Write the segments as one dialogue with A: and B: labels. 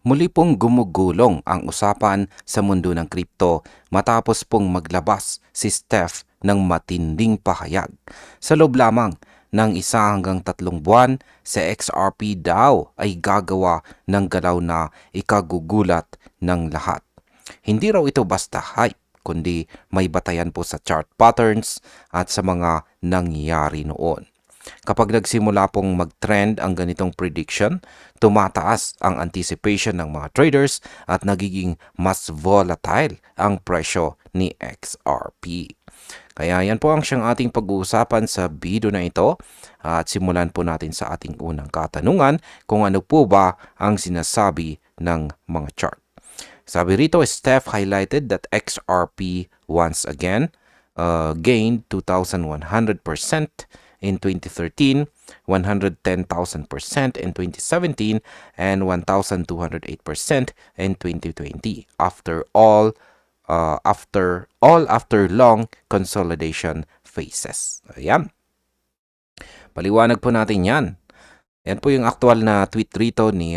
A: Muli pong gumugulong ang usapan sa mundo ng kripto matapos pong maglabas si Steph ng matinding pahayag. Sa loob lamang ng 1 hanggang 3 buwan, si XRP daw ay gagawa ng galaw na ikagugulat ng lahat. Hindi raw ito basta hype, kundi may batayan po sa chart patterns at sa mga nangyari noon. Kapag nagsimula pong mag-trend ang ganitong prediction, tumataas ang anticipation ng mga traders at nagiging mas volatile ang presyo ni XRP. Kaya yan po ang siyang ating pag-uusapan sa video na ito at simulan po natin sa ating unang katanungan kung ano po ba ang sinasabi ng mga chart. Sabi rito, Steph highlighted that XRP once again gained 2,100% in 2013, 110,000% in 2017, and 1,208% in 2020 after long consolidation phases. Ayan. Paliwanag po natin yan. Yan po yung aktual na tweet rito ni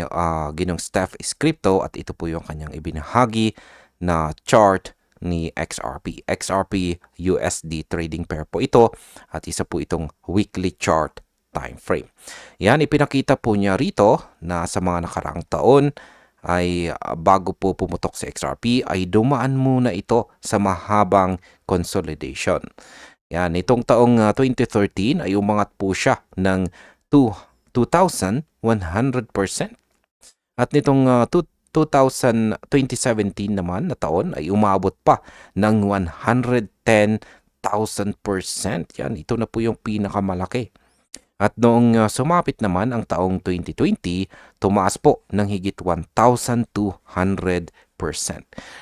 A: Ginong Steph is Crypto at ito po yung kanyang ibinahagi na chart ni XRP. XRP USD trading pair po ito at isa po itong weekly chart time frame. Yan, ipinakita po niya rito na sa mga nakaraang taon ay bago po pumutok si XRP ay dumaan muna ito sa mahabang consolidation. Yan, itong taong 2013 ay umangat po siya ng 2,100%. At nitong 2017 naman na taon ay umabot pa ng 110,000%. Yan, ito na po yung pinakamalaki. At noong sumapit naman ang taong 2020, tumaas po ng higit 1,200%.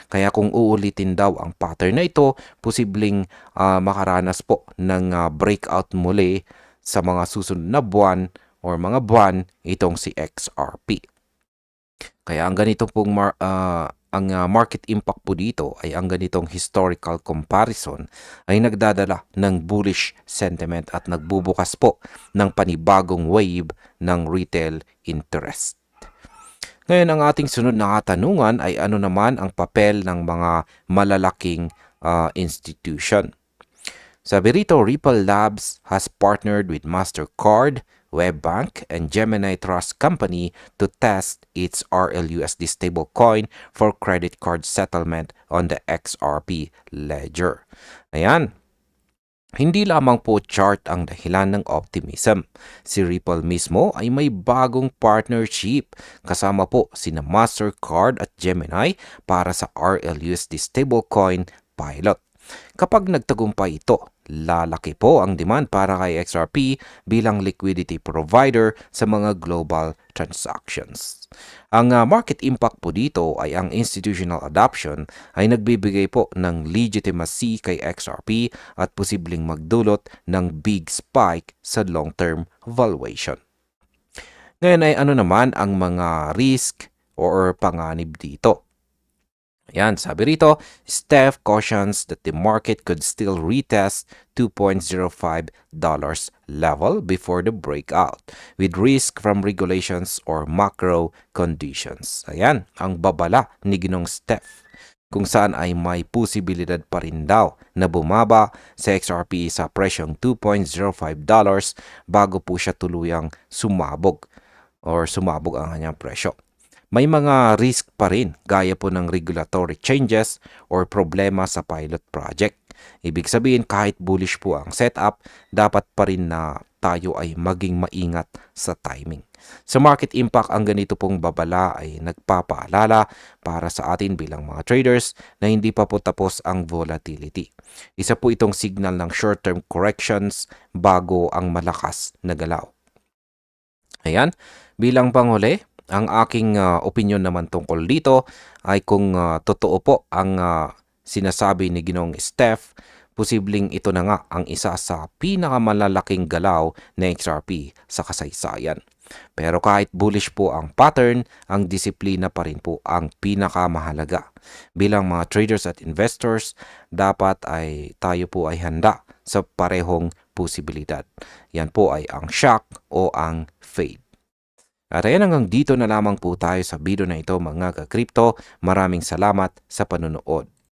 A: Kaya kung uulitin daw ang pattern na ito, posibleng makaranas po ng breakout muli sa mga susunod na buwan or mga buwan itong si XRP. Kaya ang ganito pong market impact po dito ay ang ganitong historical comparison ay nagdadala ng bullish sentiment at nagbubukas po ng panibagong wave ng retail interest. Ngayon, ang ating sunod na katanungan ay ano naman ang papel ng mga malalaking institution. Sabi rito, Ripple Labs has partnered with MasterCard, WebBank, and Gemini Trust Company to test its RLUSD stablecoin for credit card settlement on the XRP ledger. Ayan. Hindi lamang po chart ang dahilan ng optimism. Si Ripple mismo ay may bagong partnership kasama po sina MasterCard at Gemini para sa RLUSD stablecoin pilot. Kapag nagtagumpay ito, lalaki po ang demand para kay XRP bilang liquidity provider sa mga global transactions. Ang market impact po dito ay ang institutional adoption ay nagbibigay po ng legitimacy kay XRP at posibleng magdulot ng big spike sa long-term valuation. Ngayon ay ano naman ang mga risk or panganib dito? Ayan, sabi rito, Steph cautions that the market could still retest $2.05 level before the breakout with risk from regulations or macro conditions. Ayan, ang babala ni Ginong Steph kung saan ay may posibilidad pa rin daw na bumaba sa XRP sa presyong $2.05 bago po siya tuluyang sumabog ang kanyang presyo. May mga risk pa rin gaya po ng regulatory changes or problema sa pilot project. Ibig sabihin kahit bullish po ang setup, dapat pa rin na tayo ay maging maingat sa timing. Sa market impact, ang ganito pong babala ay nagpapaalala para sa atin bilang mga traders na hindi pa po tapos ang volatility. Isa po itong signal ng short-term corrections bago ang malakas na galaw. Ayan, bilang panghuli, ang aking opinion naman tungkol dito ay kung totoo po ang sinasabi ni Ginong Steph, posibleng ito na nga ang isa sa pinakamalalaking galaw na XRP sa kasaysayan. Pero kahit bullish po ang pattern, ang disiplina pa rin po ang pinakamahalaga. Bilang mga traders at investors, dapat ay tayo po ay handa sa parehong posibilidad. Yan po ay ang shock o ang fade. At ayan, hanggang dito na lamang po tayo sa video na ito mga ka-crypto. Maraming salamat sa panunood.